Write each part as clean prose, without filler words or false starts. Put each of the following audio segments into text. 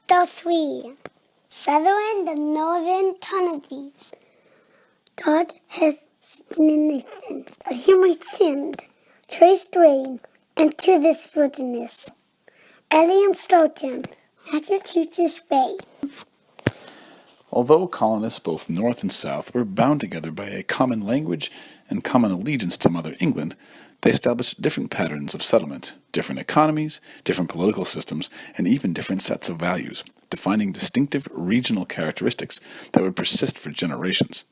The three. Southern and northern Colonies. God has sinned that he might send traced rain into this wilderness. Early in Stoughton, Massachusetts Bay. Although colonists both north and south were bound together by a common language and common allegiance to Mother England, they established different patterns of settlement, different economies, different political systems, and even different sets of values, defining distinctive regional characteristics that would persist for generations.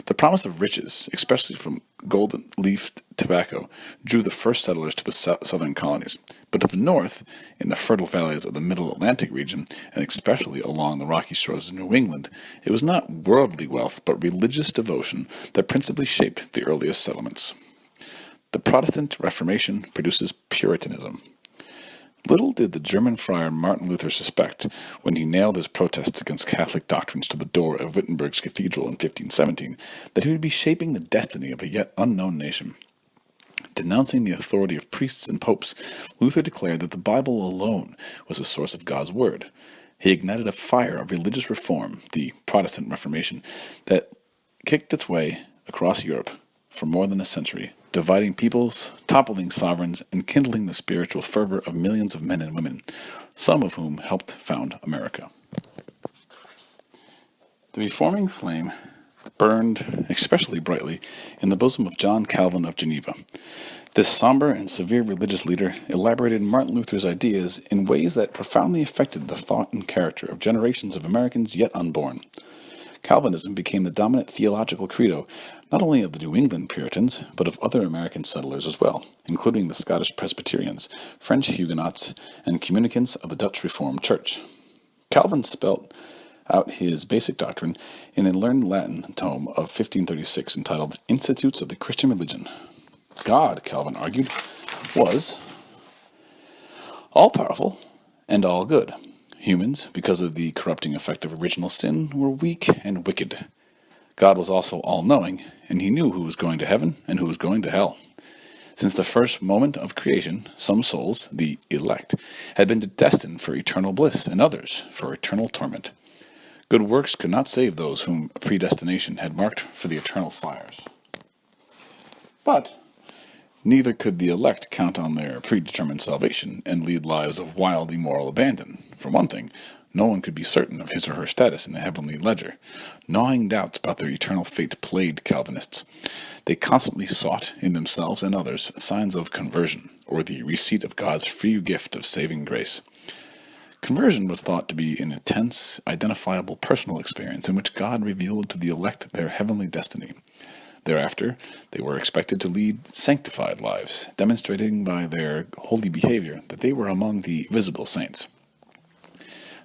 The promise of riches, especially from golden-leafed tobacco, drew the first settlers to the southern colonies. But to the north, in the fertile valleys of the Middle Atlantic region, and especially along the rocky shores of New England, it was not worldly wealth but religious devotion that principally shaped the earliest settlements. The Protestant Reformation produces Puritanism. Little did the German friar Martin Luther suspect, when he nailed his protests against Catholic doctrines to the door of Wittenberg's cathedral in 1517, that he would be shaping the destiny of a yet unknown nation. Denouncing the authority of priests and popes, Luther declared that the Bible alone was the source of God's Word. He ignited a fire of religious reform, the Protestant Reformation, that kicked its way across Europe for more than a century, dividing peoples, toppling sovereigns, and kindling the spiritual fervor of millions of men and women, some of whom helped found America. The reforming flame burned especially brightly in the bosom of John Calvin of Geneva. This somber and severe religious leader elaborated Martin Luther's ideas in ways that profoundly affected the thought and character of generations of Americans yet unborn. Calvinism became the dominant theological credo not only of the New England Puritans, but of other American settlers as well, including the Scottish Presbyterians, French Huguenots, and communicants of the Dutch Reformed Church. Calvin spelt out his basic doctrine in a learned Latin tome of 1536 entitled Institutes of the Christian Religion. God, Calvin argued, was all-powerful and all good. Humans, because of the corrupting effect of original sin, were weak and wicked. God was also all-knowing, and he knew who was going to heaven and who was going to hell. Since the first moment of creation, some souls, the elect, had been destined for eternal bliss, and others for eternal torment. Good works could not save those whom predestination had marked for the eternal fires. But neither could the elect count on their predetermined salvation and lead lives of wild, immoral abandon. For one thing, no one could be certain of his or her status in the heavenly ledger. Gnawing doubts about their eternal fate plagued Calvinists. They constantly sought, in themselves and others, signs of conversion, or the receipt of God's free gift of saving grace. Conversion was thought to be an intense, identifiable personal experience in which God revealed to the elect their heavenly destiny. Thereafter, they were expected to lead sanctified lives, demonstrating by their holy behavior that they were among the visible saints.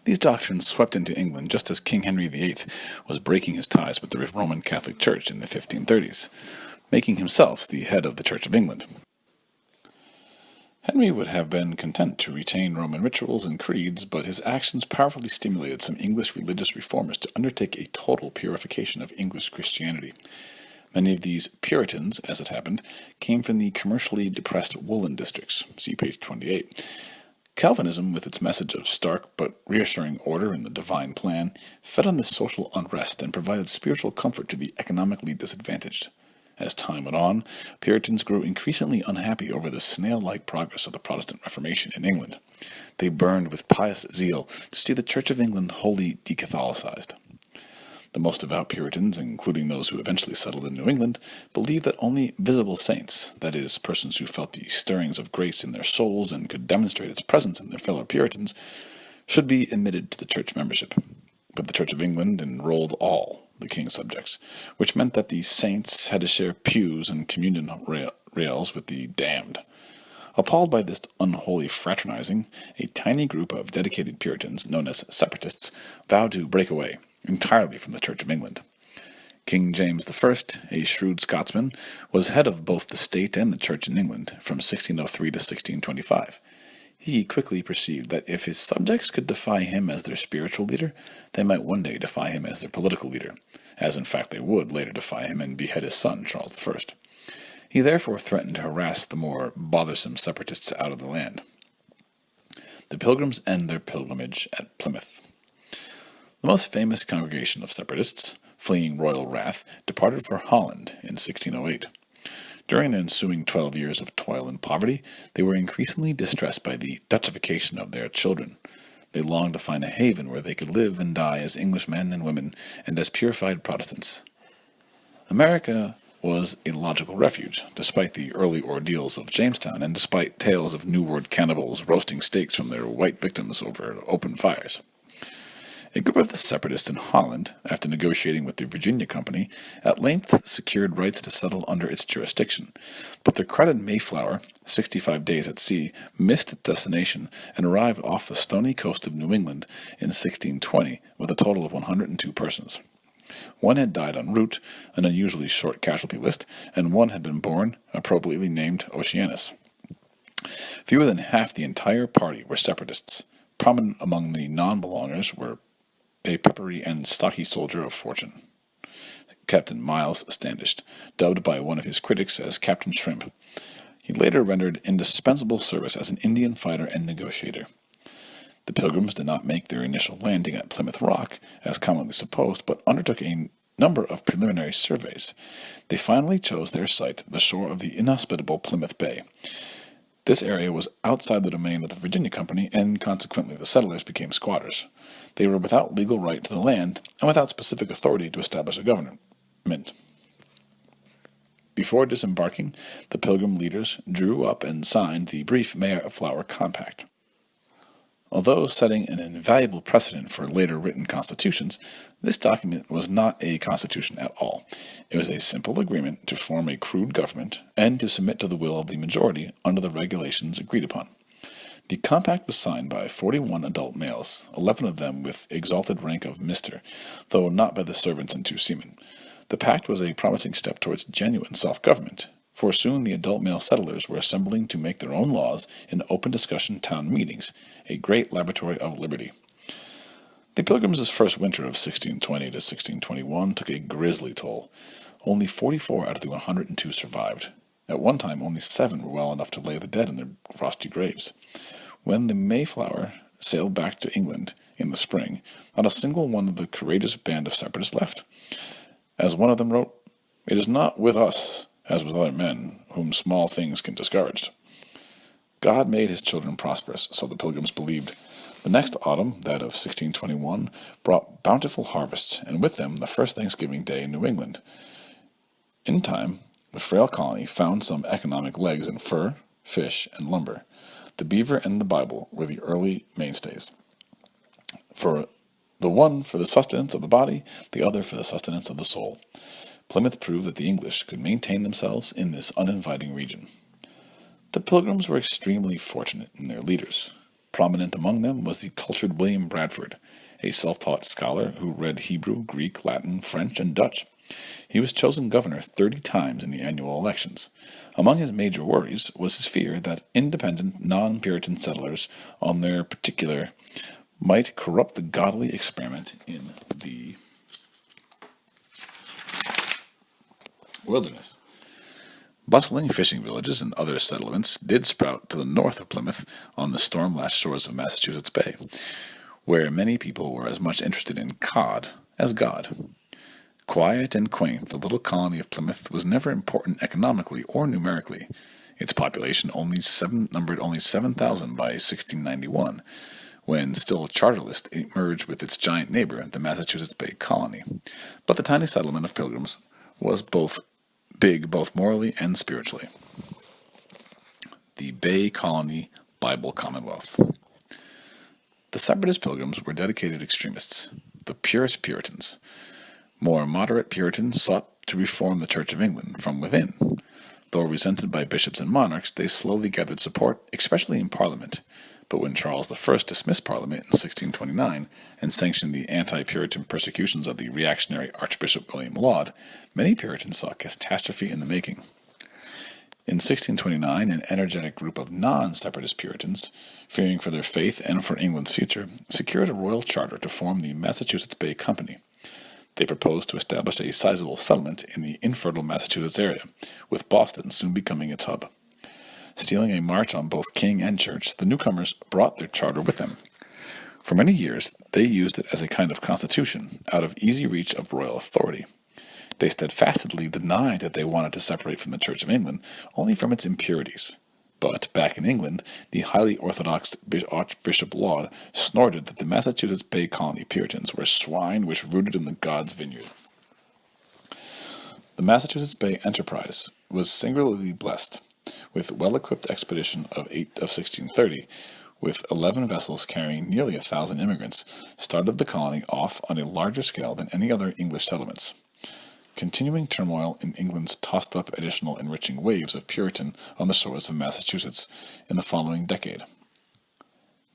These doctrines swept into England just as King Henry VIII was breaking his ties with the Roman Catholic Church in the 1530s, making himself the head of the Church of England. Henry would have been content to retain Roman rituals and creeds, but his actions powerfully stimulated some English religious reformers to undertake a total purification of English Christianity. Many of these Puritans, as it happened, came from the commercially depressed woolen districts. See page 28. Calvinism, with its message of stark but reassuring order in the divine plan, fed on this social unrest and provided spiritual comfort to the economically disadvantaged. As time went on, Puritans grew increasingly unhappy over the snail-like progress of the Protestant Reformation in England. They burned with pious zeal to see the Church of England wholly decatholicized. The most devout Puritans, including those who eventually settled in New England, believed that only visible saints, that is, persons who felt the stirrings of grace in their souls and could demonstrate its presence in their fellow Puritans, should be admitted to the church membership. But the Church of England enrolled all the king's subjects, which meant that the saints had to share pews and communion rails with the damned. Appalled by this unholy fraternizing, a tiny group of dedicated Puritans, known as separatists, vowed to break away entirely from the Church of England. King James I, a shrewd Scotsman, was head of both the state and the church in England from 1603 to 1625. He quickly perceived that if his subjects could defy him as their spiritual leader, they might one day defy him as their political leader, as in fact they would later defy him and behead his son, Charles I. He therefore threatened to harass the more bothersome separatists out of the land. The Pilgrims end their pilgrimage at Plymouth. The most famous congregation of separatists, fleeing royal wrath, departed for Holland in 1608. During the ensuing 12 years of toil and poverty, they were increasingly distressed by the Dutchification of their children. They longed to find a haven where they could live and die as English men and women and as purified Protestants. America was a logical refuge, despite the early ordeals of Jamestown and despite tales of New World cannibals roasting steaks from their white victims over open fires. A group of the separatists in Holland, after negotiating with the Virginia Company, at length secured rights to settle under its jurisdiction, but the crowded Mayflower, 65 days at sea, missed its destination and arrived off the stony coast of New England in 1620 with a total of 102 persons. One had died en route, an unusually short casualty list, and one had been born, appropriately named Oceanus. Fewer than half the entire party were separatists. Prominent among the non-belongers were a peppery and stocky soldier of fortune, Captain Miles Standish, dubbed by one of his critics as Captain Shrimp. He later rendered indispensable service as an Indian fighter and negotiator. The Pilgrims did not make their initial landing at Plymouth Rock, as commonly supposed, but undertook a number of preliminary surveys. They finally chose their site, the shore of the inhospitable Plymouth Bay. This area was outside the domain of the Virginia Company, and consequently the settlers became squatters. They were without legal right to the land, and without specific authority to establish a government. Before disembarking, the Pilgrim leaders drew up and signed the brief Mayflower Compact. Although setting an invaluable precedent for later written constitutions, this document was not a constitution at all. It was a simple agreement to form a crude government and to submit to the will of the majority under the regulations agreed upon. The compact was signed by 41 adult males, 11 of them with exalted rank of Mr., though not by the servants and 2 seamen. The pact was a promising step towards genuine self-government, for soon the adult male settlers were assembling to make their own laws in open discussion town meetings, a great laboratory of liberty. The Pilgrims' first winter of 1620 to 1621 took a grisly toll. Only 44 out of the 102 survived. At one time, only 7 were well enough to lay the dead in their frosty graves. When the Mayflower sailed back to England in the spring, not a single one of the courageous band of separatists left. As one of them wrote, "It is not with us as with other men, whom small things can discourage." God made his children prosperous, so the Pilgrims believed. The next autumn, that of 1621, brought bountiful harvests, and with them the first Thanksgiving Day in New England. In time, the frail colony found some economic legs in fur, fish, and lumber. The beaver and the Bible were the early mainstays. For the one for the sustenance of the body, the other for the sustenance of the soul. Plymouth proved that the English could maintain themselves in this uninviting region. The Pilgrims were extremely fortunate in their leaders. Prominent among them was the cultured William Bradford, a self-taught scholar who read Hebrew, Greek, Latin, French, and Dutch. He was chosen governor 30 times in the annual elections. Among his major worries was his fear that independent, non-Puritan settlers on their particular might corrupt the godly experiment in the wilderness. Bustling fishing villages and other settlements did sprout to the north of Plymouth on the storm-lashed shores of Massachusetts Bay, where many people were as much interested in cod as God. Quiet and quaint, the little colony of Plymouth was never important economically or numerically. Its population numbered only 7,000 by 1691, when still charterless it merged with its giant neighbor, the Massachusetts Bay Colony. But the tiny settlement of Pilgrims was big both morally and spiritually. The Bay Colony Bible Commonwealth. The separatist Pilgrims were dedicated extremists, the purest Puritans. More moderate Puritans sought to reform the Church of England from within. Though resented by bishops and monarchs, they slowly gathered support, especially in Parliament. But when Charles I dismissed Parliament in 1629 and sanctioned the anti-Puritan persecutions of the reactionary Archbishop William Laud, many Puritans saw catastrophe in the making. In 1629, an energetic group of non-separatist Puritans, fearing for their faith and for England's future, secured a royal charter to form the Massachusetts Bay Company. They proposed to establish a sizable settlement in the infertile Massachusetts area, with Boston soon becoming its hub. Stealing a march on both king and church, the newcomers brought their charter with them. For many years, they used it as a kind of constitution, out of easy reach of royal authority. They steadfastly denied that they wanted to separate from the Church of England, only from its impurities. But back in England, the highly orthodox Archbishop Laud snorted that the Massachusetts Bay Colony Puritans were swine which rooted in the God's vineyard. The Massachusetts Bay enterprise was singularly blessed, with well-equipped expedition of 1630, with 11 vessels carrying nearly 1,000 immigrants, started the colony off on a larger scale than any other English settlements. Continuing turmoil in England's tossed up additional enriching waves of Puritan on the shores of Massachusetts in the following decade.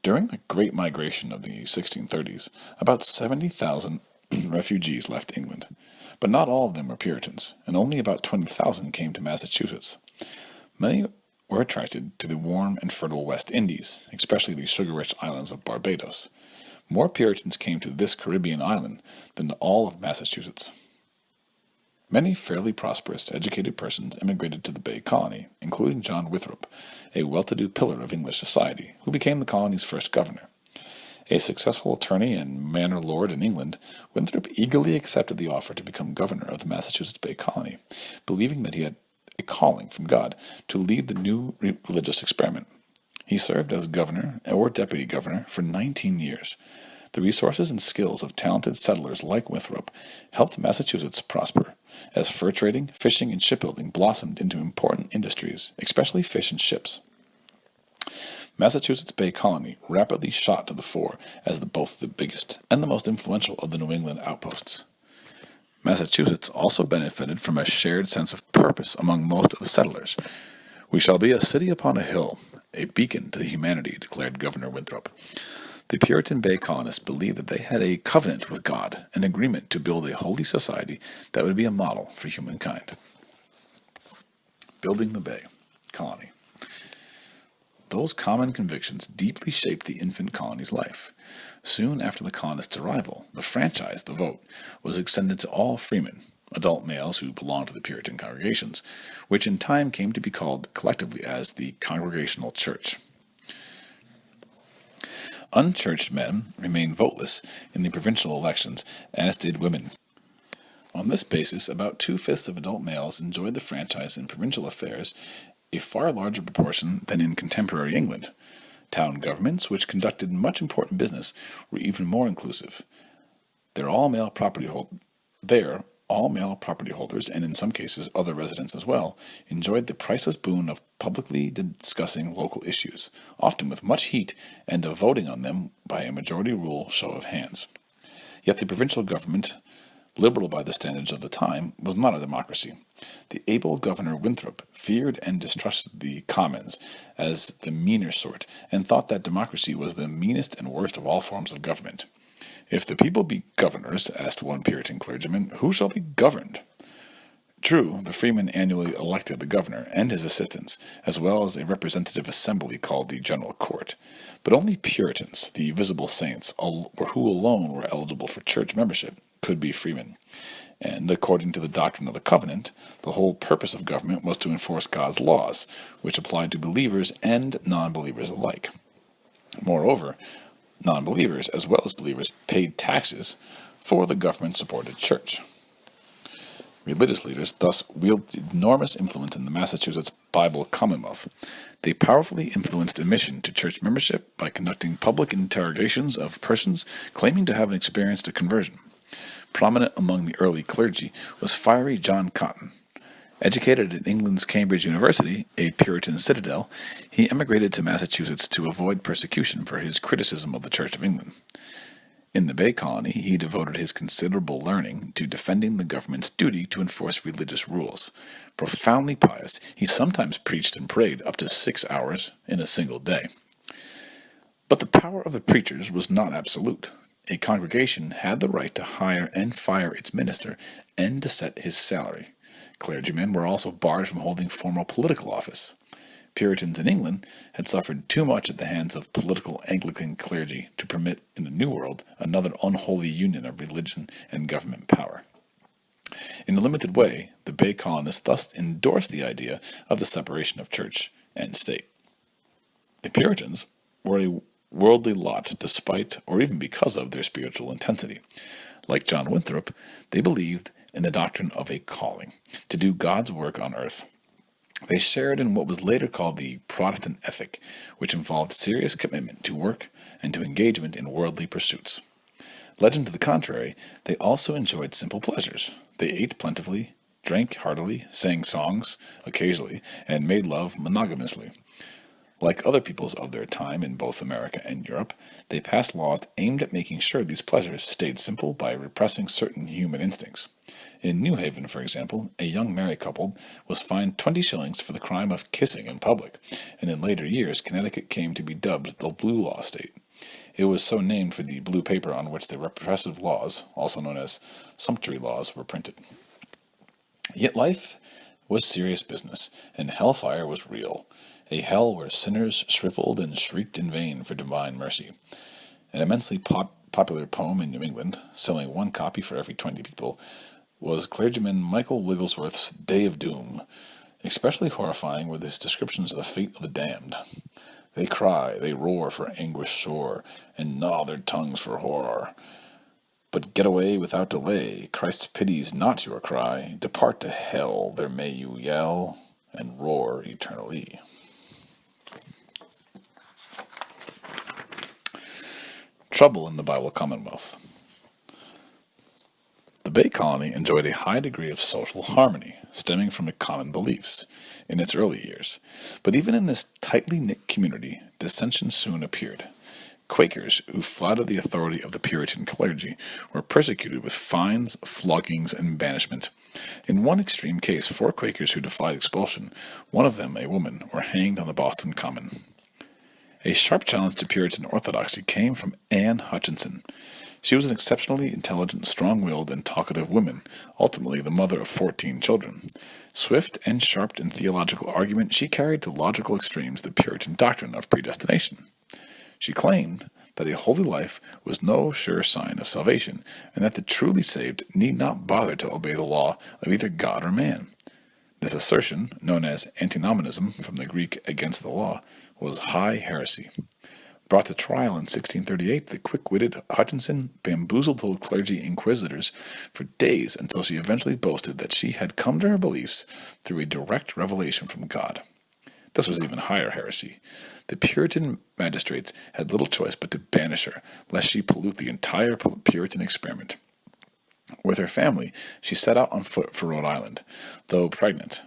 During the Great Migration of the 1630s, about 70,000 refugees left England, but not all of them were Puritans, and only about 20,000 came to Massachusetts. Many were attracted to the warm and fertile West Indies, especially the sugar-rich islands of Barbados. More Puritans came to this Caribbean island than to all of Massachusetts. Many fairly prosperous, educated persons immigrated to the Bay Colony, including John Winthrop, a well-to-do pillar of English society, who became the colony's first governor. A successful attorney and manor lord in England, Winthrop eagerly accepted the offer to become governor of the Massachusetts Bay Colony, believing that he had a calling from God to lead the new religious experiment. He served as governor or deputy governor for 19 years. The resources and skills of talented settlers like Winthrop helped Massachusetts prosper, as fur trading, fishing, and shipbuilding blossomed into important industries, especially fish and ships. Massachusetts Bay Colony rapidly shot to the fore as both the biggest and the most influential of the New England outposts. Massachusetts also benefited from a shared sense of purpose among most of the settlers. "We shall be a city upon a hill, a beacon to humanity," declared Governor Winthrop. The Puritan Bay colonists believed that they had a covenant with God, an agreement to build a holy society that would be a model for humankind. Building the Bay Colony. Those common convictions deeply shaped the infant colony's life. Soon after the colonists' arrival, the franchise, the vote, was extended to all freemen, adult males who belonged to the Puritan congregations, which in time came to be called collectively as the Congregational Church. Unchurched men remained voteless in the provincial elections, as did women. On this basis, about 2/5 of adult males enjoyed the franchise in provincial affairs, a far larger proportion than in contemporary England. Town governments, which conducted much important business, were even more inclusive. All male property holders, and in some cases other residents as well, enjoyed the priceless boon of publicly discussing local issues, often with much heat, and of voting on them by a majority rule show of hands. Yet the provincial government, liberal by the standards of the time, was not a democracy. The able Governor Winthrop feared and distrusted the Commons as the meaner sort, and thought that democracy was the meanest and worst of all forms of government. "If the people be governors," asked one Puritan clergyman, "who shall be governed?" True, the freemen annually elected the governor and his assistants, as well as a representative assembly called the General Court. But only Puritans, the visible saints, who alone were eligible for church membership, could be freemen. And according to the doctrine of the covenant, the whole purpose of government was to enforce God's laws, which applied to believers and non-believers alike. Moreover, non-believers, as well as believers, paid taxes for the government-supported church. Religious leaders thus wielded enormous influence in the Massachusetts Bible Commonwealth. They powerfully influenced admission to church membership by conducting public interrogations of persons claiming to have experienced a conversion. Prominent among the early clergy was fiery John Cotton. Educated at England's Cambridge University, a Puritan citadel, he emigrated to Massachusetts to avoid persecution for his criticism of the Church of England. In the Bay Colony, he devoted his considerable learning to defending the government's duty to enforce religious rules. Profoundly pious, he sometimes preached and prayed up to 6 hours in a single day. But the power of the preachers was not absolute. A congregation had the right to hire and fire its minister and to set his salary. Clergymen were also barred from holding formal political office. Puritans in England had suffered too much at the hands of political Anglican clergy to permit in the New World another unholy union of religion and government power. In a limited way, the Bay colonists thus endorsed the idea of the separation of church and state. The Puritans were a worldly lot despite or even because of their spiritual intensity. Like John Winthrop, they believed in the doctrine of a calling to do God's work on earth. They shared in what was later called the Protestant ethic, which involved serious commitment to work and to engagement in worldly pursuits. Legend to the contrary, they also enjoyed simple pleasures. They ate plentifully, drank heartily, sang songs occasionally, and made love monogamously. Like other peoples of their time in both America and Europe, they passed laws aimed at making sure these pleasures stayed simple by repressing certain human instincts. In New Haven, for example, a young married couple was fined 20 shillings for the crime of kissing in public, and in later years Connecticut came to be dubbed the Blue Law State. It was so named for the blue paper on which the repressive laws, also known as sumptuary laws, were printed. Yet life was serious business, and hellfire was real, a hell where sinners shriveled and shrieked in vain for divine mercy. An immensely popular poem in New England, selling one copy for every 20 people, was clergyman Michael Wigglesworth's Day of Doom. Especially horrifying were his descriptions of the fate of the damned. They cry, they roar for anguish sore, and gnaw their tongues for horror. But get away without delay, Christ's pity's not your cry. Depart to hell, there may you yell, and roar eternally. Trouble in the Bible Commonwealth. The Bay Colony enjoyed a high degree of social harmony, stemming from common beliefs, in its early years. But even in this tightly knit community, dissension soon appeared. Quakers, who flouted the authority of the Puritan clergy, were persecuted with fines, floggings, and banishment. In one extreme case, 4 Quakers who defied expulsion, one of them a woman, were hanged on the Boston Common. A sharp challenge to Puritan orthodoxy came from Anne Hutchinson. She was an exceptionally intelligent, strong-willed, and talkative woman, ultimately the mother of 14 children. Swift and sharp in theological argument, she carried to logical extremes the Puritan doctrine of predestination. She claimed that a holy life was no sure sign of salvation, and that the truly saved need not bother to obey the law of either God or man. This assertion, known as antinomianism, from the Greek against the law, was high heresy. Brought to trial in 1638, the quick-witted Hutchinson bamboozled the clergy inquisitors for days until she eventually boasted that she had come to her beliefs through a direct revelation from God. This was even higher heresy. The Puritan magistrates had little choice but to banish her, lest she pollute the entire Puritan experiment. With her family, she set out on foot for Rhode Island, though pregnant.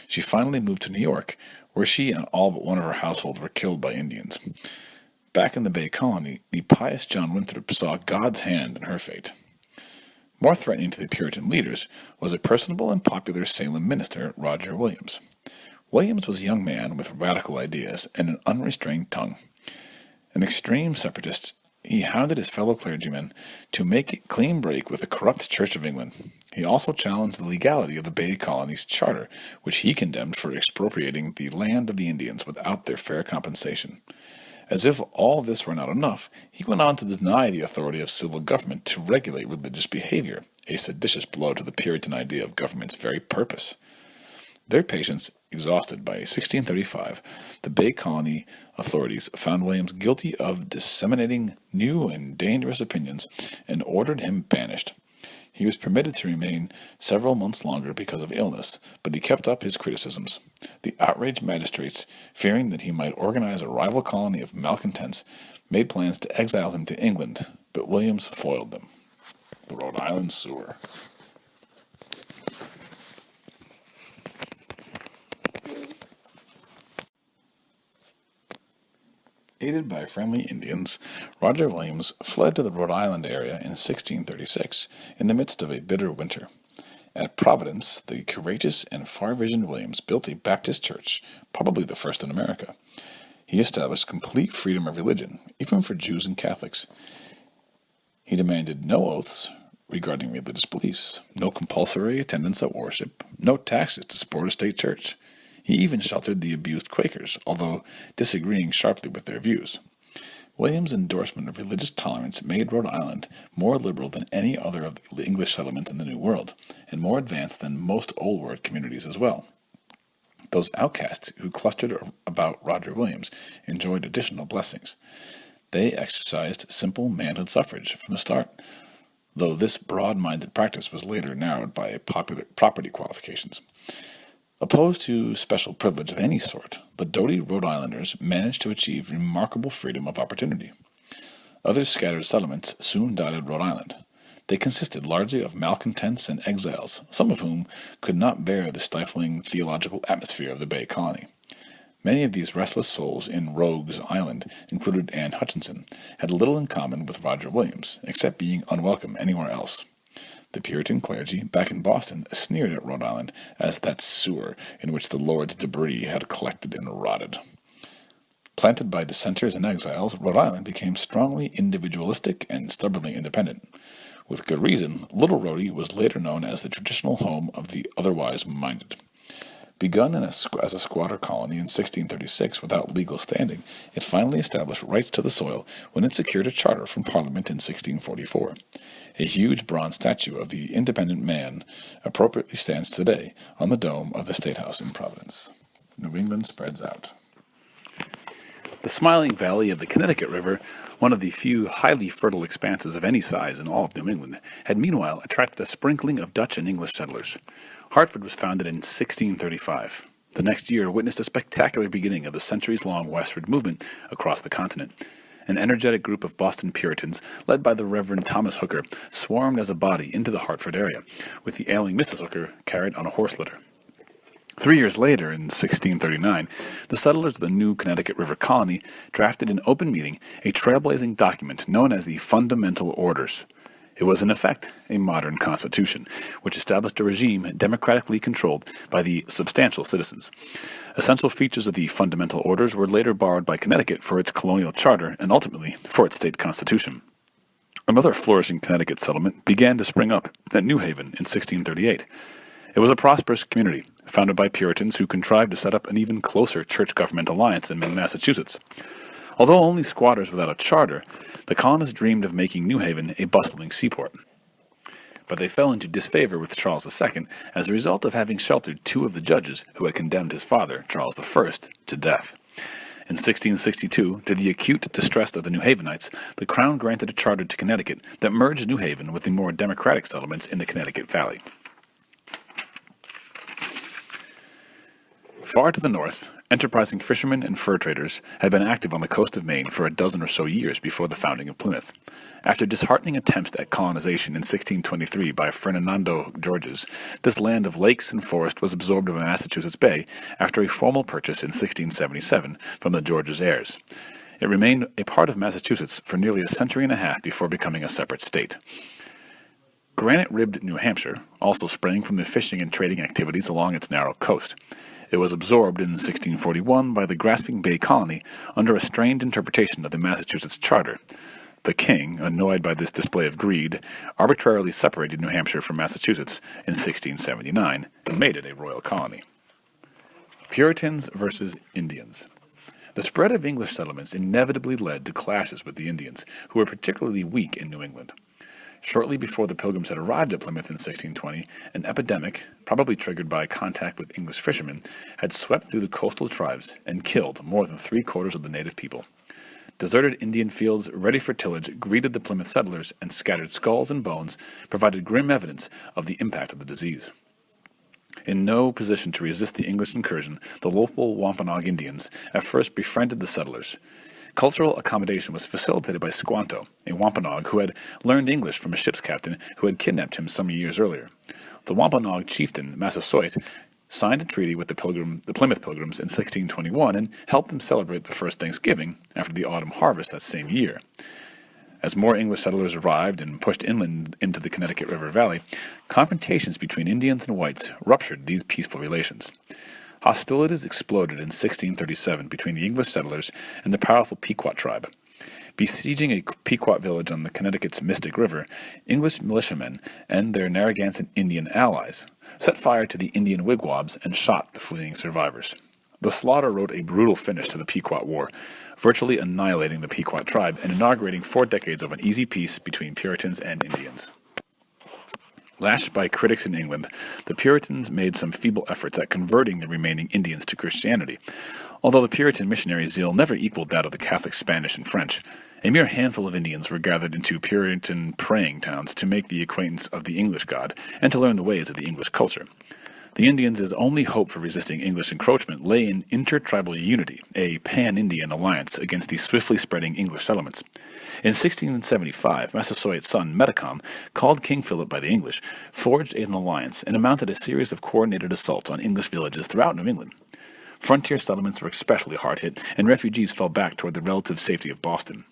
She finally moved to New York, where she and all but one of her household were killed by Indians. Back in the Bay Colony, the pious John Winthrop saw God's hand in her fate. More threatening to the Puritan leaders was a personable and popular Salem minister, Roger Williams. Williams was a young man with radical ideas and an unrestrained tongue. An extreme separatist, he hounded his fellow clergymen to make a clean break with the corrupt Church of England. He also challenged the legality of the Bay Colony's charter, which he condemned for expropriating the land of the Indians without their fair compensation. As if all this were not enough, he went on to deny the authority of civil government to regulate religious behavior, a seditious blow to the Puritan idea of government's very purpose. Their patience exhausted by 1635, the Bay Colony authorities found Williams guilty of disseminating new and dangerous opinions and ordered him banished. He was permitted to remain several months longer because of illness, but he kept up his criticisms. The outraged magistrates, fearing that he might organize a rival colony of malcontents, made plans to exile him to England, but Williams foiled them. The Rhode Island Sewer. Aided by friendly Indians, Roger Williams fled to the Rhode Island area in 1636 in the midst of a bitter winter. At Providence, the courageous and far-visioned Williams built a Baptist church, probably the first in America. He established complete freedom of religion, even for Jews and Catholics. He demanded no oaths regarding religious beliefs, no compulsory attendance at worship, no taxes to support a state church. He even sheltered the abused Quakers, although disagreeing sharply with their views. Williams' endorsement of religious tolerance made Rhode Island more liberal than any other of the English settlements in the New World, and more advanced than most Old World communities as well. Those outcasts who clustered about Roger Williams enjoyed additional blessings. They exercised simple manhood suffrage from the start, though this broad-minded practice was later narrowed by popular property qualifications. Opposed to special privilege of any sort, the doughty Rhode Islanders managed to achieve remarkable freedom of opportunity. Other scattered settlements soon dotted Rhode Island. They consisted largely of malcontents and exiles, some of whom could not bear the stifling theological atmosphere of the Bay Colony. Many of these restless souls in Rogues Island, included Anne Hutchinson, had little in common with Roger Williams, except being unwelcome anywhere else. The Puritan clergy back in Boston sneered at Rhode Island as that sewer in which the Lord's debris had collected and rotted. Planted by dissenters and exiles, Rhode Island became strongly individualistic and stubbornly independent. With good reason, Little Rhodey was later known as the traditional home of the otherwise minded. Begun as a squatter colony in 1636 without legal standing, it finally established rights to the soil when it secured a charter from Parliament in 1644. A huge bronze statue of the independent man appropriately stands today on the dome of the State House in Providence. New England spreads out. The smiling valley of the Connecticut River, one of the few highly fertile expanses of any size in all of New England, had meanwhile attracted a sprinkling of Dutch and English settlers. Hartford was founded in 1635. The next year witnessed a spectacular beginning of the centuries-long westward movement across the continent. An energetic group of Boston Puritans, led by the Reverend Thomas Hooker, swarmed as a body into the Hartford area, with the ailing Mrs. Hooker carried on a horse litter. 3 years later, in 1639, the settlers of the new Connecticut River Colony drafted in open meeting a trailblazing document known as the Fundamental Orders. It was, in effect, a modern constitution, which established a regime democratically controlled by the substantial citizens. Essential features of the Fundamental Orders were later borrowed by Connecticut for its colonial charter and ultimately for its state constitution. Another flourishing Connecticut settlement began to spring up at New Haven in 1638. It was a prosperous community, founded by Puritans who contrived to set up an even closer church-government alliance than in Massachusetts. Although only squatters without a charter, the colonists dreamed of making New Haven a bustling seaport. But they fell into disfavor with Charles II as a result of having sheltered two of the judges who had condemned his father, Charles I, to death. In 1662, to the acute distress of the New Havenites, the Crown granted a charter to Connecticut that merged New Haven with the more democratic settlements in the Connecticut Valley. Far to the north, enterprising fishermen and fur traders had been active on the coast of Maine for a dozen or so years before the founding of Plymouth. After disheartening attempts at colonization in 1623 by Ferdinando Gorges, this land of lakes and forest was absorbed by Massachusetts Bay after a formal purchase in 1677 from the Gorges heirs. It remained a part of Massachusetts for nearly a century and a half before becoming a separate state. Granite-ribbed New Hampshire also sprang from the fishing and trading activities along its narrow coast. It was absorbed in 1641 by the grasping Bay Colony under a strained interpretation of the Massachusetts Charter. The king, annoyed by this display of greed, arbitrarily separated New Hampshire from Massachusetts in 1679 and made it a royal colony. Puritans versus Indians. The spread of English settlements inevitably led to clashes with the Indians, who were particularly weak in New England. Shortly before the Pilgrims had arrived at Plymouth in 1620, an epidemic, probably triggered by contact with English fishermen, had swept through the coastal tribes and killed more than 3/4 of the native people. Deserted Indian fields ready for tillage greeted the Plymouth settlers, and scattered skulls and bones provided grim evidence of the impact of the disease. In no position to resist the English incursion, the local Wampanoag Indians at first befriended the settlers. Cultural accommodation was facilitated by Squanto, a Wampanoag who had learned English from a ship's captain who had kidnapped him some years earlier. The Wampanoag chieftain, Massasoit, signed a treaty with the Plymouth Pilgrims in 1621 and helped them celebrate the first Thanksgiving after the autumn harvest that same year. As more English settlers arrived and pushed inland into the Connecticut River Valley, confrontations between Indians and whites ruptured these peaceful relations. Hostilities exploded in 1637 between the English settlers and the powerful Pequot tribe. Besieging a Pequot village on the Connecticut's Mystic River, English militiamen and their Narragansett Indian allies set fire to the Indian wigwams and shot the fleeing survivors. The slaughter wrote a brutal finish to the Pequot War, virtually annihilating the Pequot tribe and inaugurating 4 decades of an easy peace between Puritans and Indians. Lashed by critics in England, the Puritans made some feeble efforts at converting the remaining Indians to Christianity. Although the Puritan missionary zeal never equaled that of the Catholic Spanish and French, a mere handful of Indians were gathered into Puritan praying towns to make the acquaintance of the English God and to learn the ways of the English culture. The Indians' only hope for resisting English encroachment lay in intertribal unity, a pan-Indian alliance against the swiftly spreading English settlements. In 1675, Massasoit's son, Metacom, called King Philip by the English, forged an alliance and mounted a series of coordinated assaults on English villages throughout New England. Frontier settlements were especially hard hit, and refugees fell back toward the relative safety of Boston.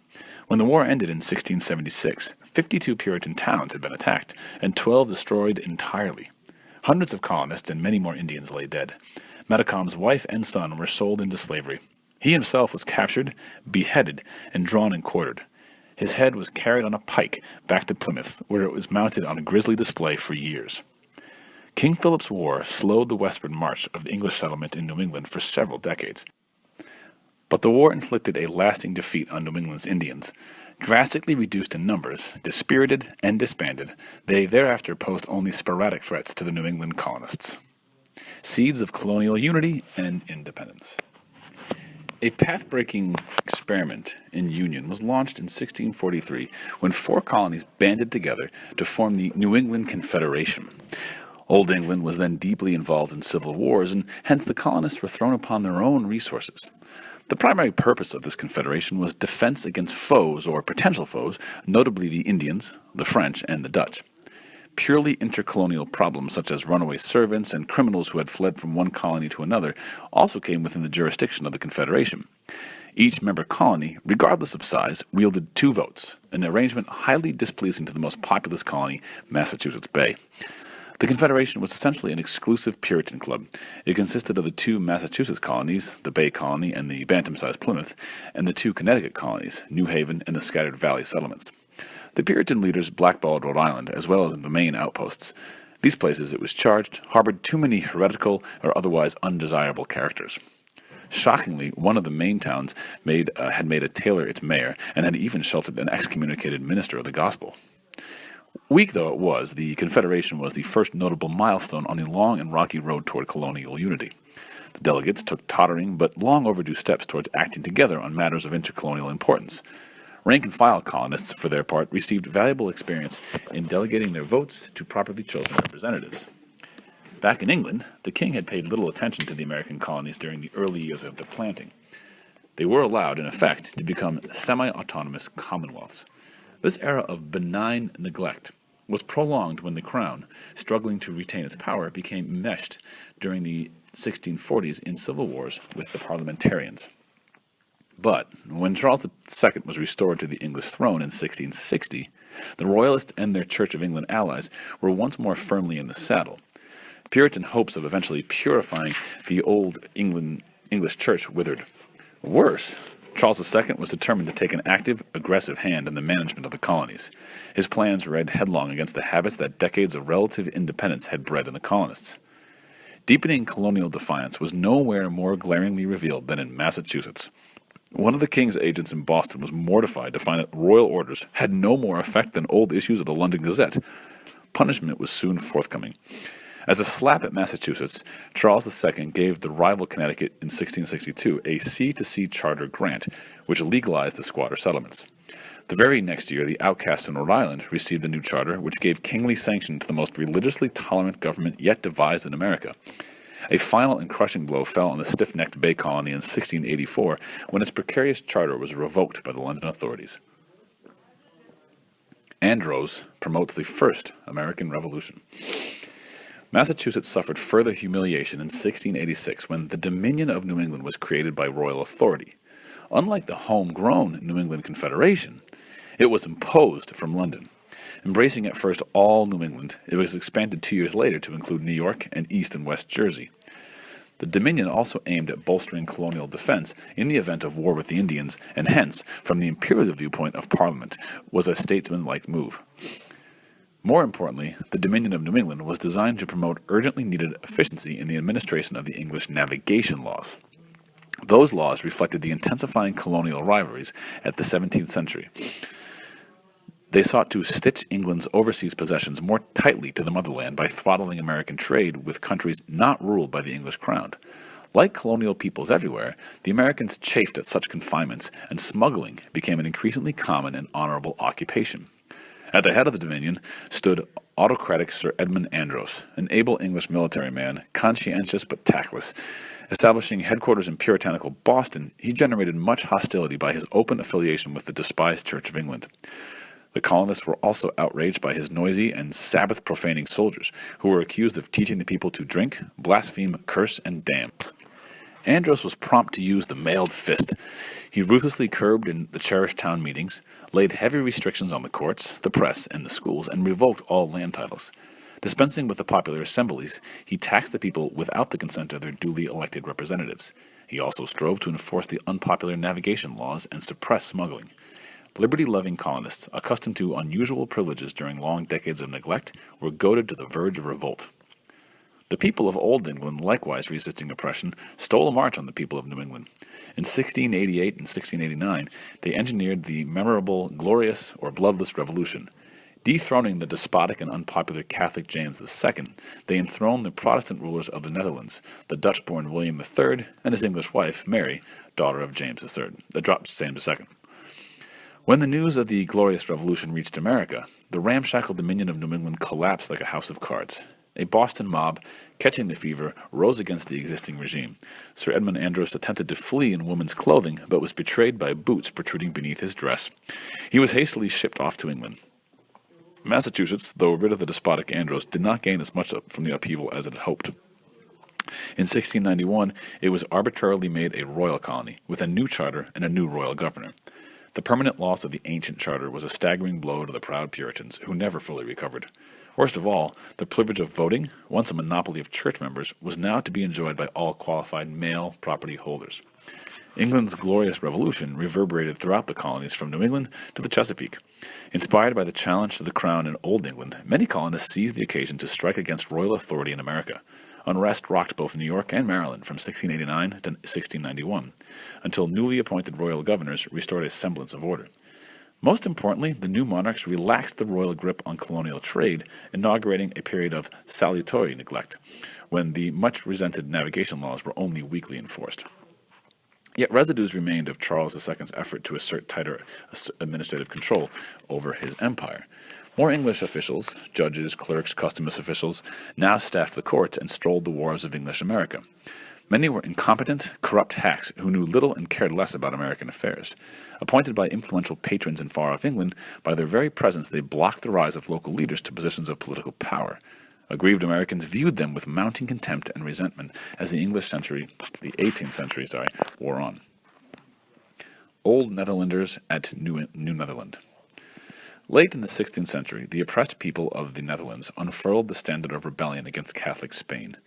When the war ended in 1676, 52 Puritan towns had been attacked, and 12 destroyed entirely. Hundreds of colonists and many more Indians lay dead. Metacom's wife and son were sold into slavery. He himself was captured, beheaded, and drawn and quartered. His head was carried on a pike back to Plymouth, where it was mounted on a grisly display for years. King Philip's War slowed the westward march of the English settlement in New England for several decades. But the war inflicted a lasting defeat on New England's Indians. Drastically reduced in numbers, dispirited, and disbanded, they thereafter posed only sporadic threats to the New England colonists. Seeds of colonial unity and independence. A path-breaking experiment in union was launched in 1643 when 4 colonies banded together to form the New England Confederation. Old England was then deeply involved in civil wars, and hence the colonists were thrown upon their own resources. The primary purpose of this confederation was defense against foes or potential foes, notably the Indians, the French, and the Dutch. Purely intercolonial problems such as runaway servants and criminals who had fled from one colony to another also came within the jurisdiction of the confederation. Each member colony, regardless of size, wielded 2 votes, an arrangement highly displeasing to the most populous colony, Massachusetts Bay. The Confederation was essentially an exclusive Puritan club. It consisted of the 2 Massachusetts colonies, the Bay Colony and the Bantam-sized Plymouth, and the 2 Connecticut colonies, New Haven and the scattered valley settlements. The Puritan leaders blackballed Rhode Island, as well as the main outposts. These places, it was charged, harbored too many heretical or otherwise undesirable characters. Shockingly, one of the main towns had made a tailor its mayor and had even sheltered an excommunicated minister of the gospel. Weak though it was, the Confederation was the first notable milestone on the long and rocky road toward colonial unity. The delegates took tottering but long overdue steps towards acting together on matters of intercolonial importance. Rank-and-file colonists, for their part, received valuable experience in delegating their votes to properly chosen representatives. Back in England, the king had paid little attention to the American colonies during the early years of their planting. They were allowed, in effect, to become semi-autonomous commonwealths. This era of benign neglect was prolonged when the crown, struggling to retain its power, became enmeshed during the 1640s in civil wars with the parliamentarians. But when Charles II was restored to the English throne in 1660, the Royalists and their Church of England allies were once more firmly in the saddle. Puritan hopes of eventually purifying the old English Church withered. Worse, Charles II was determined to take an active, aggressive hand in the management of the colonies. His plans ran headlong against the habits that decades of relative independence had bred in the colonists. Deepening colonial defiance was nowhere more glaringly revealed than in Massachusetts. One of the king's agents in Boston was mortified to find that royal orders had no more effect than old issues of the London Gazette. Punishment was soon forthcoming. As a slap at Massachusetts, Charles II gave the rival Connecticut in 1662 a sea-to-sea charter grant, which legalized the squatter settlements. The very next year, the outcasts in Rhode Island received a new charter, which gave kingly sanction to the most religiously tolerant government yet devised in America. A final and crushing blow fell on the stiff-necked Bay Colony in 1684, when its precarious charter was revoked by the London authorities. Andros promotes the First American Revolution. Massachusetts suffered further humiliation in 1686 when the Dominion of New England was created by royal authority. Unlike the homegrown New England Confederation, it was imposed from London. Embracing at first all New England, it was expanded 2 years later to include New York and East and West Jersey. The Dominion also aimed at bolstering colonial defense in the event of war with the Indians, and hence, from the imperial viewpoint of Parliament, was a statesmanlike move. More importantly, the Dominion of New England was designed to promote urgently needed efficiency in the administration of the English navigation laws. Those laws reflected the intensifying colonial rivalries at the 17th century. They sought to stitch England's overseas possessions more tightly to the motherland by throttling American trade with countries not ruled by the English crown. Like colonial peoples everywhere, the Americans chafed at such confinements, and smuggling became an increasingly common and honorable occupation. At the head of the Dominion stood autocratic Sir Edmund Andros, an able English military man, conscientious but tactless. Establishing headquarters in puritanical Boston, he generated much hostility by his open affiliation with the despised Church of England. The colonists were also outraged by his noisy and Sabbath-profaning soldiers, who were accused of teaching the people to drink, blaspheme, curse, and damn. Andros was prompt to use the mailed fist. He ruthlessly curbed in the cherished town meetings, laid heavy restrictions on the courts, the press, and the schools, and revoked all land titles. Dispensing with the popular assemblies, he taxed the people without the consent of their duly elected representatives. He also strove to enforce the unpopular navigation laws and suppress smuggling. Liberty-loving colonists, accustomed to unusual privileges during long decades of neglect, were goaded to the verge of revolt. The people of Old England, likewise resisting oppression, stole a march on the people of New England. In 1688 and 1689, they engineered the memorable Glorious or Bloodless Revolution. Dethroning the despotic and unpopular Catholic James II, they enthroned the Protestant rulers of the Netherlands, the Dutch-born William III and his English wife, Mary, daughter of James II. When the news of the Glorious Revolution reached America, the ramshackle dominion of New England collapsed like a house of cards. A Boston mob, catching the fever, rose against the existing regime. Sir Edmund Andros attempted to flee in woman's clothing, but was betrayed by boots protruding beneath his dress. He was hastily shipped off to England. Massachusetts, though rid of the despotic Andros, did not gain as much from the upheaval as it had hoped. In 1691, it was arbitrarily made a royal colony, with a new charter and a new royal governor. The permanent loss of the ancient charter was a staggering blow to the proud Puritans, who never fully recovered. Worst of all, the privilege of voting, once a monopoly of church members, was now to be enjoyed by all qualified male property holders. England's glorious revolution reverberated throughout the colonies from New England to the Chesapeake. Inspired by the challenge to the crown in Old England, many colonists seized the occasion to strike against royal authority in America. Unrest rocked both New York and Maryland from 1689 to 1691, until newly appointed royal governors restored a semblance of order. Most importantly, the new monarchs relaxed the royal grip on colonial trade, inaugurating a period of salutary neglect, when the much-resented navigation laws were only weakly enforced. Yet residues remained of Charles II's effort to assert tighter administrative control over his empire. More English officials, judges, clerks, customs officials, now staffed the courts and strolled the wharves of English America. Many were incompetent, corrupt hacks who knew little and cared less about American affairs. Appointed by influential patrons in far-off England, by their very presence they blocked the rise of local leaders to positions of political power. Aggrieved Americans viewed them with mounting contempt and resentment as the 18th century, wore on. Old Netherlanders at New Netherland. Late in the 16th century, the oppressed people of the Netherlands unfurled the standard of rebellion against Catholic Spain.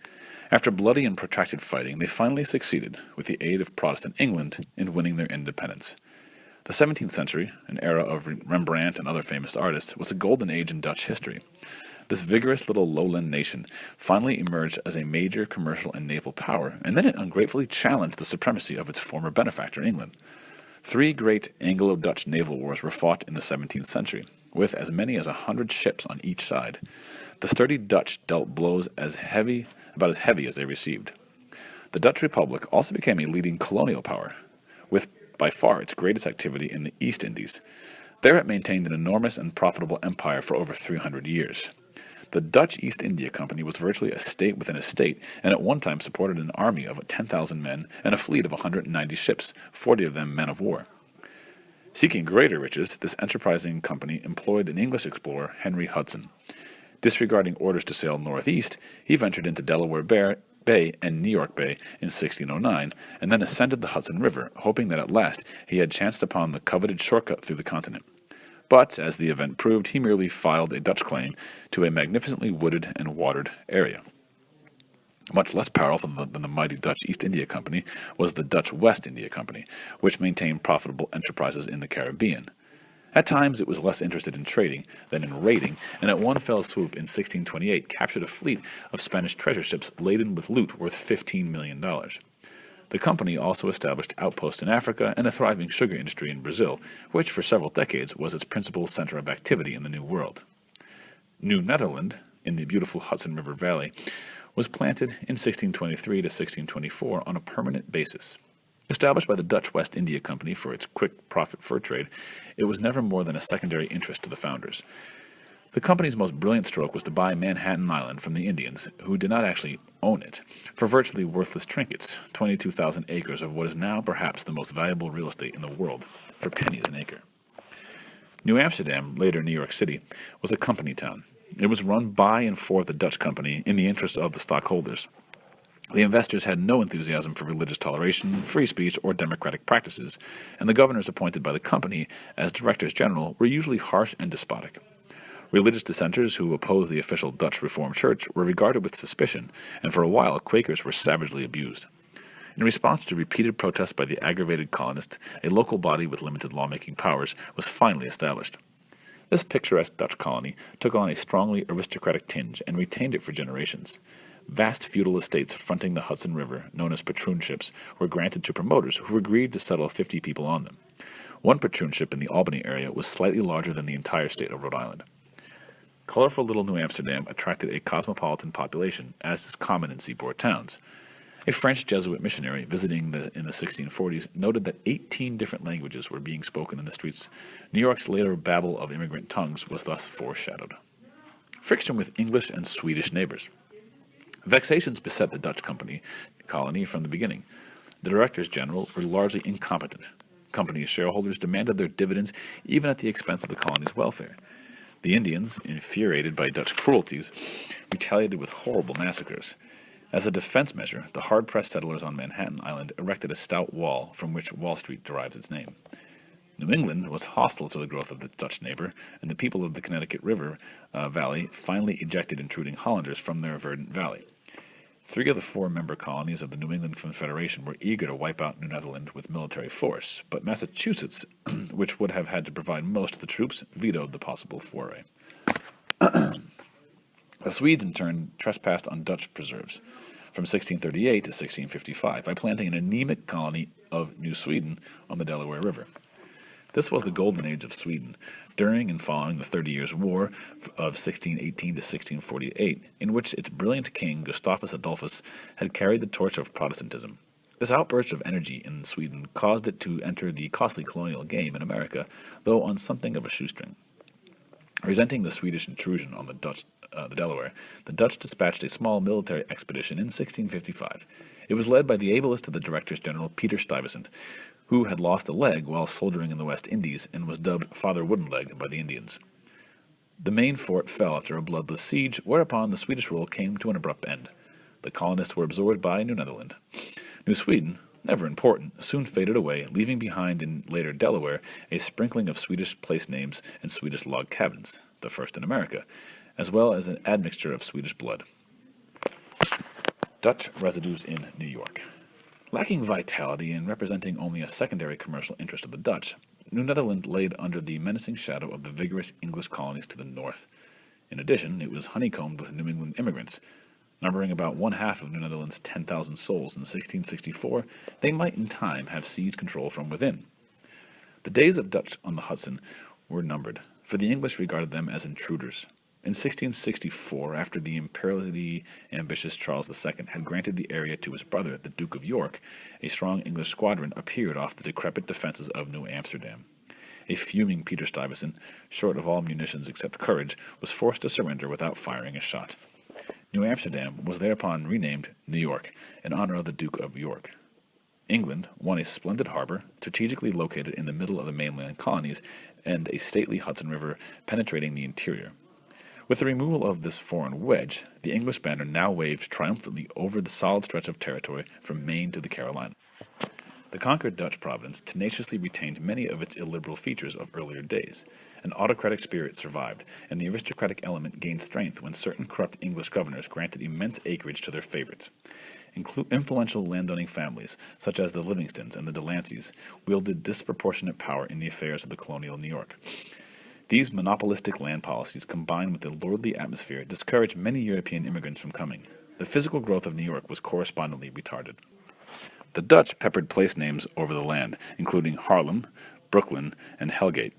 After bloody and protracted fighting, they finally succeeded, with the aid of Protestant England, in winning their independence. The 17th century, an era of Rembrandt and other famous artists, was a golden age in Dutch history. This vigorous little lowland nation finally emerged as a major commercial and naval power, and then it ungratefully challenged the supremacy of its former benefactor, England. 3 great Anglo-Dutch naval wars were fought in the 17th century, with as many as 100 ships on each side. The sturdy Dutch dealt blows about as heavy as they received. The Dutch Republic also became a leading colonial power, with by far its greatest activity in the East Indies. There it maintained an enormous and profitable empire for over 300 years. The Dutch East India Company was virtually a state within a state, and at one time supported an army of 10,000 men and a fleet of 190 ships, 40 of them men of war. Seeking greater riches, this enterprising company employed an English explorer, Henry Hudson. Disregarding orders to sail northeast, he ventured into Delaware Bay and New York Bay in 1609, and then ascended the Hudson River, hoping that at last he had chanced upon the coveted shortcut through the continent. But, as the event proved, he merely filed a Dutch claim to a magnificently wooded and watered area. Much less powerful than the mighty Dutch East India Company was the Dutch West India Company, which maintained profitable enterprises in the Caribbean. At times it was less interested in trading than in raiding, and at one fell swoop in 1628 captured a fleet of Spanish treasure ships laden with loot worth $15 million. The company also established outposts in Africa and a thriving sugar industry in Brazil, which for several decades was its principal center of activity in the New World. New Netherland, in the beautiful Hudson River Valley, was planted in 1623 to 1624 on a permanent basis. Established by the Dutch West India Company for its quick profit fur trade, it was never more than a secondary interest to the founders. The company's most brilliant stroke was to buy Manhattan Island from the Indians, who did not actually own it, for virtually worthless trinkets, 22,000 acres of what is now perhaps the most valuable real estate in the world, for pennies an acre. New Amsterdam, later New York City, was a company town. It was run by and for the Dutch company in the interest of the stockholders. The investors had no enthusiasm for religious toleration, free speech, or democratic practices, and the governors appointed by the company as directors general were usually harsh and despotic. Religious dissenters who opposed the official Dutch Reformed Church were regarded with suspicion, and for a while Quakers were savagely abused. In response to repeated protests by the aggravated colonists, a local body with limited lawmaking powers was finally established. This picturesque Dutch colony took on a strongly aristocratic tinge and retained it for generations. Vast feudal estates fronting the Hudson River, known as patroonships, were granted to promoters who agreed to settle 50 people on them. One patroonship in the Albany area was slightly larger than the entire state of Rhode Island. Colorful little New Amsterdam attracted a cosmopolitan population, as is common in seaport towns. A French Jesuit missionary visiting in the 1640s noted that 18 different languages were being spoken in the streets. New York's later babble of immigrant tongues was thus foreshadowed. Friction with English and Swedish neighbors. Vexations beset the Dutch colony from the beginning. The directors general were largely incompetent. Company shareholders demanded their dividends even at the expense of the colony's welfare. The Indians, infuriated by Dutch cruelties, retaliated with horrible massacres. As a defense measure, the hard-pressed settlers on Manhattan Island erected a stout wall from which Wall Street derives its name. New England was hostile to the growth of the Dutch neighbor, and the people of the Connecticut River Valley finally ejected intruding Hollanders from their verdant valley. 3 of the 4 member colonies of the New England Confederation were eager to wipe out New Netherland with military force, but Massachusetts, which would have had to provide most of the troops, vetoed the possible foray. The Swedes, in turn, trespassed on Dutch preserves from 1638 to 1655 by planting an anemic colony of New Sweden on the Delaware River. This was the golden age of Sweden, during and following the 30 Years' War of 1618 to 1648, in which its brilliant king, Gustavus Adolphus, had carried the torch of Protestantism. This outburst of energy in Sweden caused it to enter the costly colonial game in America, though on something of a shoestring. Resenting the Swedish intrusion on the Delaware, the Dutch dispatched a small military expedition in 1655. It was led by the ablest of the directors general, Peter Stuyvesant, who had lost a leg while soldiering in the West Indies and was dubbed Father Woodenleg by the Indians. The main fort fell after a bloodless siege, whereupon the Swedish rule came to an abrupt end. The colonists were absorbed by New Netherland. New Sweden, never important, soon faded away, leaving behind in later Delaware a sprinkling of Swedish place names and Swedish log cabins, the first in America, as well as an admixture of Swedish blood. Dutch residues in New York. Lacking vitality and representing only a secondary commercial interest of the Dutch, New Netherland laid under the menacing shadow of the vigorous English colonies to the north. In addition, it was honeycombed with New England immigrants. Numbering about 1/2 of New Netherland's 10,000 souls in 1664, they might in time have seized control from within. The days of Dutch on the Hudson were numbered, for the English regarded them as intruders. In 1664, after the imperially ambitious Charles II had granted the area to his brother, the Duke of York, a strong English squadron appeared off the decrepit defenses of New Amsterdam. A fuming Peter Stuyvesant, short of all munitions except courage, was forced to surrender without firing a shot. New Amsterdam was thereupon renamed New York, in honor of the Duke of York. England won a splendid harbor, strategically located in the middle of the mainland colonies, and a stately Hudson River penetrating the interior. With the removal of this foreign wedge, the English banner now waved triumphantly over the solid stretch of territory from Maine to the Carolinas. The conquered Dutch province tenaciously retained many of its illiberal features of earlier days. An autocratic spirit survived, and the aristocratic element gained strength when certain corrupt English governors granted immense acreage to their favorites. Influential landowning families, such as the Livingstons and the Delanceys, wielded disproportionate power in the affairs of the colonial New York. These monopolistic land policies, combined with the lordly atmosphere, discouraged many European immigrants from coming. The physical growth of New York was correspondingly retarded. The Dutch peppered place names over the land, including Haarlem, Brooklyn, and Helgate.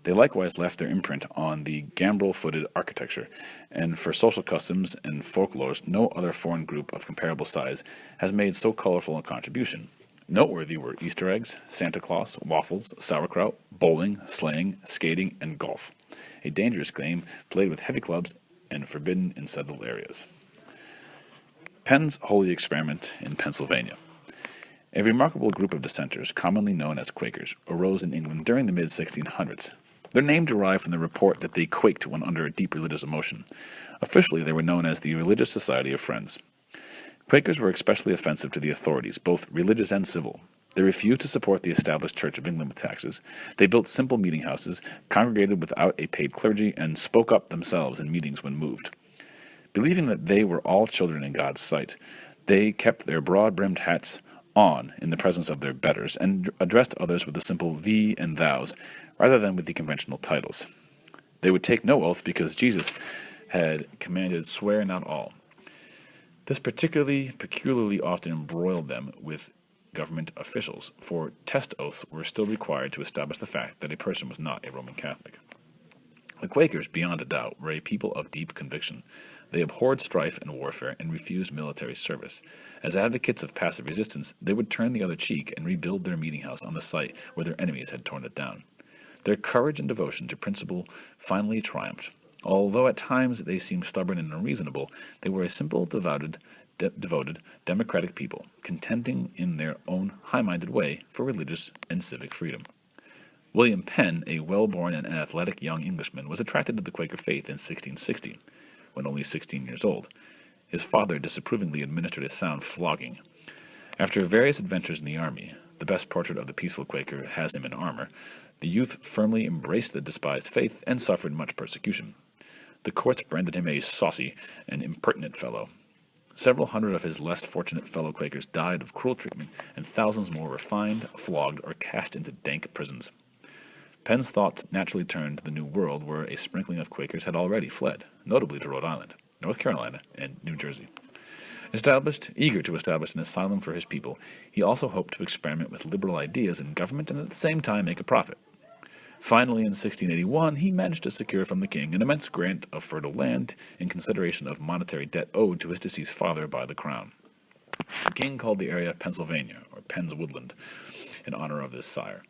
They likewise left their imprint on the gambrel-footed architecture, and for social customs and folklores, no other foreign group of comparable size has made so colorful a contribution. Noteworthy were Easter eggs, Santa Claus, waffles, sauerkraut, bowling, sleighing, skating, and golf, a dangerous game played with heavy clubs and forbidden in settled areas. Penn's Holy Experiment in Pennsylvania. A remarkable group of dissenters, commonly known as Quakers, arose in England during the mid-1600s. Their name derived from the report that they quaked when under a deep religious emotion. Officially, they were known as the Religious Society of Friends. Quakers were especially offensive to the authorities, both religious and civil. They refused to support the established Church of England with taxes. They built simple meeting houses, congregated without a paid clergy, and spoke up themselves in meetings when moved. Believing that they were all children in God's sight, they kept their broad-brimmed hats on in the presence of their betters and addressed others with the simple thee and thous, rather than with the conventional titles. They would take no oath because Jesus had commanded, "Swear not all." This peculiarly often embroiled them with government officials, for test oaths were still required to establish the fact that a person was not a Roman Catholic. The Quakers, beyond a doubt, were a people of deep conviction. They abhorred strife and warfare and refused military service. As advocates of passive resistance, they would turn the other cheek and rebuild their meeting house on the site where their enemies had torn it down. Their courage and devotion to principle finally triumphed. Although at times they seemed stubborn and unreasonable, they were a simple, devoted, democratic people, contending in their own high-minded way for religious and civic freedom. William Penn, a well-born and athletic young Englishman, was attracted to the Quaker faith in 1660, when only 16 years old. His father disapprovingly administered a sound flogging. After various adventures in the army, the best portrait of the peaceful Quaker has him in armor, the youth firmly embraced the despised faith and suffered much persecution. The courts branded him a saucy and impertinent fellow. Several hundred of his less fortunate fellow Quakers died of cruel treatment, and thousands more were fined, flogged, or cast into dank prisons. Penn's thoughts naturally turned to the New World, where a sprinkling of Quakers had already fled, notably to Rhode Island, North Carolina, and New Jersey. Eager to establish an asylum for his people, he also hoped to experiment with liberal ideas in government and at the same time make a profit. Finally, in 1681, he managed to secure from the king an immense grant of fertile land in consideration of monetary debt owed to his deceased father by the crown. The king called the area Pennsylvania, or Penn's Woodland, in honor of his sire.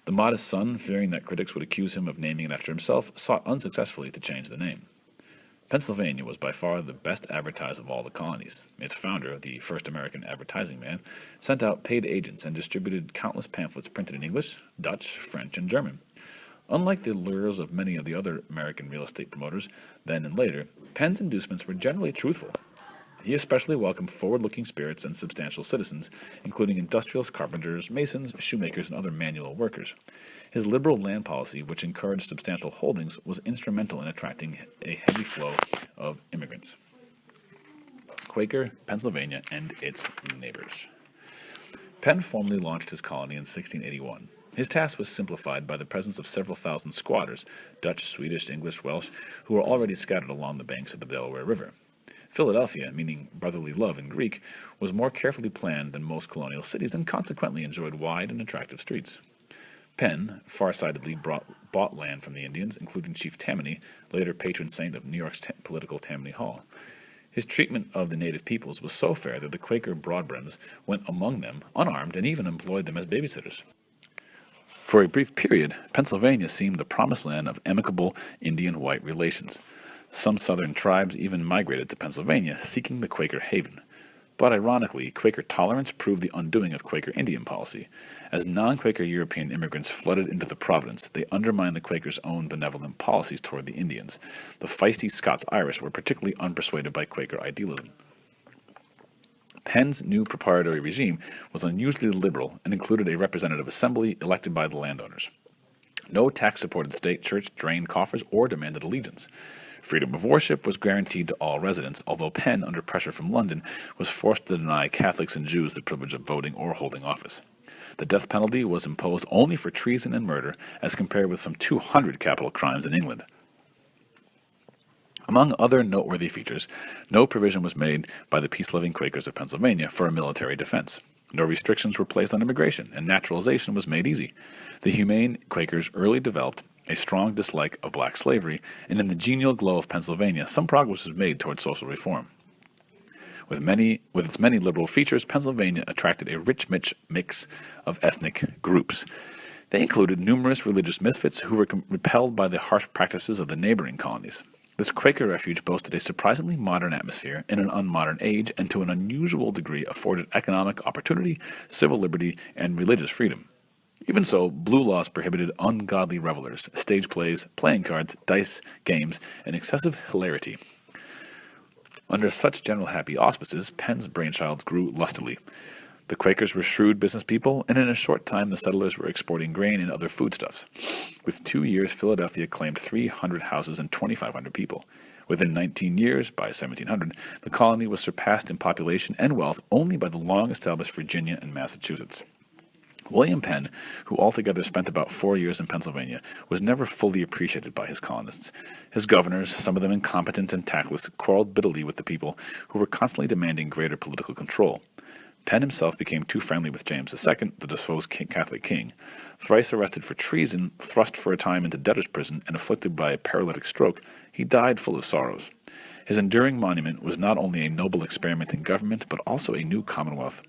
The modest son, fearing that critics would accuse him of naming it after himself, sought unsuccessfully to change the name. Pennsylvania was by far the best advertised of all the colonies. Its founder, the first American advertising man, sent out paid agents and distributed countless pamphlets printed in English, Dutch, French, and German. Unlike the lures of many of the other American real estate promoters, then and later, Penn's inducements were generally truthful. He especially welcomed forward-looking spirits and substantial citizens, including industrials, carpenters, masons, shoemakers, and other manual workers. His liberal land policy, which encouraged substantial holdings, was instrumental in attracting a heavy flow of immigrants. Quaker, Pennsylvania, and its neighbors. Penn formally launched his colony in 1681. His task was simplified by the presence of several thousand squatters, Dutch, Swedish, English, Welsh, who were already scattered along the banks of the Delaware River. Philadelphia, meaning brotherly love in Greek, was more carefully planned than most colonial cities and consequently enjoyed wide and attractive streets. Penn farsightedly bought land from the Indians, including Chief Tammany, later patron saint of New York's political Tammany Hall. His treatment of the native peoples was so fair that the Quaker broadbrims went among them unarmed and even employed them as babysitters. For a brief period, Pennsylvania seemed the promised land of amicable Indian-white relations. Some southern tribes even migrated to Pennsylvania, seeking the Quaker haven. But ironically, Quaker tolerance proved the undoing of Quaker Indian policy. As non-Quaker European immigrants flooded into the province, they undermined the Quakers' own benevolent policies toward the Indians. The feisty Scots-Irish were particularly unpersuaded by Quaker idealism. Penn's new proprietary regime was unusually liberal and included a representative assembly elected by the landowners. No tax-supported state church drained coffers or demanded allegiance. Freedom of worship was guaranteed to all residents, although Penn, under pressure from London, was forced to deny Catholics and Jews the privilege of voting or holding office. The death penalty was imposed only for treason and murder, as compared with some 200 capital crimes in England. Among other noteworthy features, no provision was made by the peace-loving Quakers of Pennsylvania for a military defense. No restrictions were placed on immigration, and naturalization was made easy. The humane Quakers early developed a strong dislike of black slavery, and in the genial glow of Pennsylvania, some progress was made toward social reform. With its many liberal features, Pennsylvania attracted a rich mix of ethnic groups. They included numerous religious misfits who were repelled by the harsh practices of the neighboring colonies. This Quaker refuge boasted a surprisingly modern atmosphere in an unmodern age, and to an unusual degree afforded economic opportunity, civil liberty, and religious freedom. Even so, blue laws prohibited ungodly revelers, stage plays, playing cards, dice, games, and excessive hilarity. Under such general happy auspices, Penn's brainchild grew lustily. The Quakers were shrewd business people, and in a short time the settlers were exporting grain and other foodstuffs. With 2 years, Philadelphia claimed 300 houses and 2,500 people. Within 19 years, by 1700, the colony was surpassed in population and wealth only by the long-established Virginia and Massachusetts. William Penn, who altogether spent about 4 years in Pennsylvania, was never fully appreciated by his colonists. His governors, some of them incompetent and tactless, quarreled bitterly with the people, who were constantly demanding greater political control. Penn himself became too friendly with James II, the deposed Catholic king. Thrice arrested for treason, thrust for a time into debtor's prison, and afflicted by a paralytic stroke, he died full of sorrows. His enduring monument was not only a noble experiment in government, but also a new commonwealth.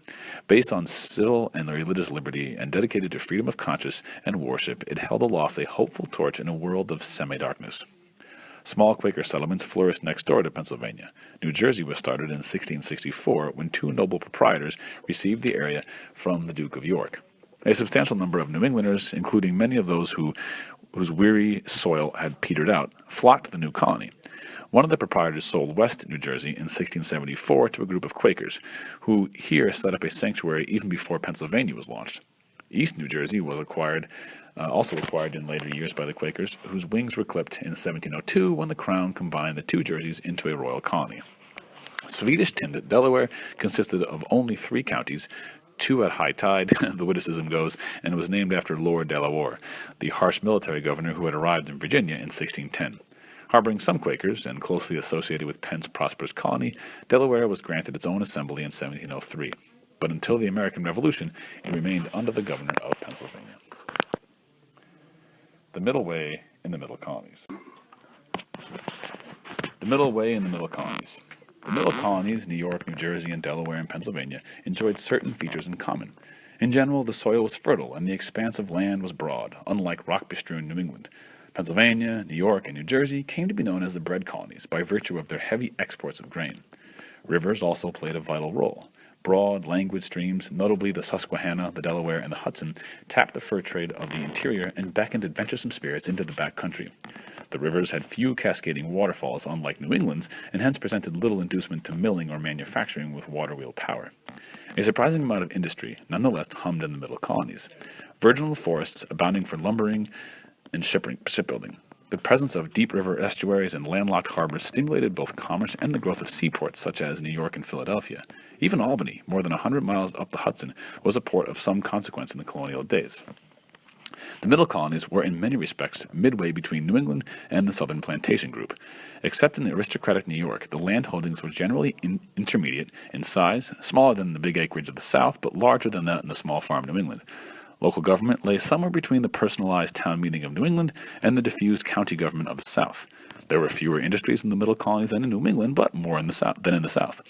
Based on civil and religious liberty and dedicated to freedom of conscience and worship, it held aloft a hopeful torch in a world of semi-darkness. Small Quaker settlements flourished next door to Pennsylvania. New Jersey was started in 1664 when two noble proprietors received the area from the Duke of York. A substantial number of New Englanders, including many of those whose weary soil had petered out, flocked to the new colony. One of the proprietors sold West New Jersey in 1674 to a group of Quakers, who here set up a sanctuary even before Pennsylvania was launched. East New Jersey was also acquired in later years by the Quakers, whose wings were clipped in 1702 when the Crown combined the two Jerseys into a royal colony. Swedish Tindet, Delaware, consisted of only 3 counties, 2 at high tide, the witticism goes, and was named after Lord Delaware, the harsh military governor who had arrived in Virginia in 1610. Harboring some Quakers and closely associated with Penn's prosperous colony, Delaware was granted its own assembly in 1703. But until the American Revolution, it remained under the governor of Pennsylvania. The Middle Way in the Middle Colonies. The Middle Way in the Middle Colonies. The Middle Colonies, New York, New Jersey, and Delaware and Pennsylvania, enjoyed certain features in common. In general, the soil was fertile and the expanse of land was broad, unlike rock-bestrewn New England. Pennsylvania, New York, and New Jersey came to be known as the bread colonies by virtue of their heavy exports of grain. Rivers also played a vital role. Broad, languid streams, notably the Susquehanna, the Delaware, and the Hudson, tapped the fur trade of the interior and beckoned adventuresome spirits into the back country. The rivers had few cascading waterfalls, unlike New England's, and hence presented little inducement to milling or manufacturing with water-wheel power. A surprising amount of industry, nonetheless, hummed in the Middle Colonies. Virginal forests abounding for lumbering and shipbuilding. The presence of deep river estuaries and landlocked harbors stimulated both commerce and the growth of seaports such as New York and Philadelphia. Even Albany, more than 100 miles up the Hudson, was a port of some consequence in the colonial days. The Middle Colonies were in many respects midway between New England and the Southern Plantation Group. Except in the aristocratic New York, the land holdings were generally intermediate in size, smaller than the big acreage of the South, but larger than that in the small farm New England. Local government lay somewhere between the personalized town meeting of New England and the diffused county government of the South. There were fewer industries in the Middle Colonies than in New England, but more in the South than in the South.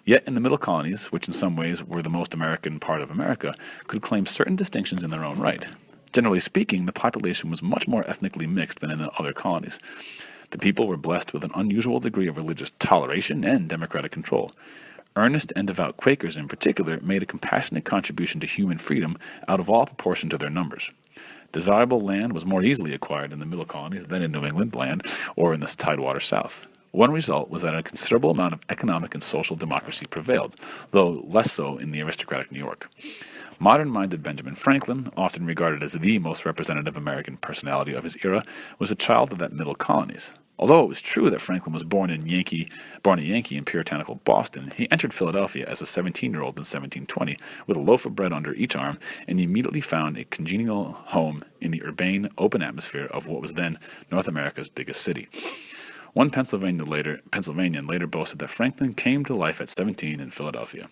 Yet in the Middle Colonies, which in some ways were the most American part of America, could claim certain distinctions in their own right. Generally speaking, the population was much more ethnically mixed than in the other colonies. The people were blessed with an unusual degree of religious toleration and democratic control. Earnest and devout Quakers in particular made a compassionate contribution to human freedom out of all proportion to their numbers. Desirable land was more easily acquired in the Middle Colonies than in New England land or in the Tidewater South. One result was that a considerable amount of economic and social democracy prevailed, though less so in the aristocratic New York. Modern-minded Benjamin Franklin, often regarded as the most representative American personality of his era, was a child of that Middle Colonies. Although it was true that Franklin was born a Yankee in puritanical Boston, he entered Philadelphia as a 17-year-old in 1720 with a loaf of bread under each arm and immediately found a congenial home in the urbane, open atmosphere of what was then North America's biggest city. One Pennsylvanian later boasted that Franklin came to life at 17 in Philadelphia.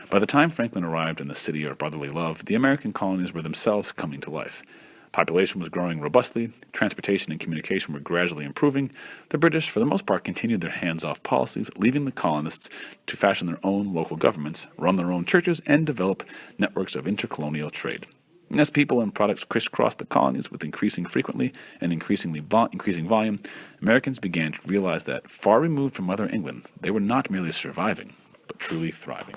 By the time Franklin arrived in the city of brotherly love, the American colonies were themselves coming to life. Population was growing robustly, transportation and communication were gradually improving. The British, for the most part, continued their hands-off policies, leaving the colonists to fashion their own local governments, run their own churches, and develop networks of intercolonial trade. And as people and products crisscrossed the colonies with increasing frequently and increasing volume, Americans began to realize that, far removed from Mother England, they were not merely surviving, but truly thriving.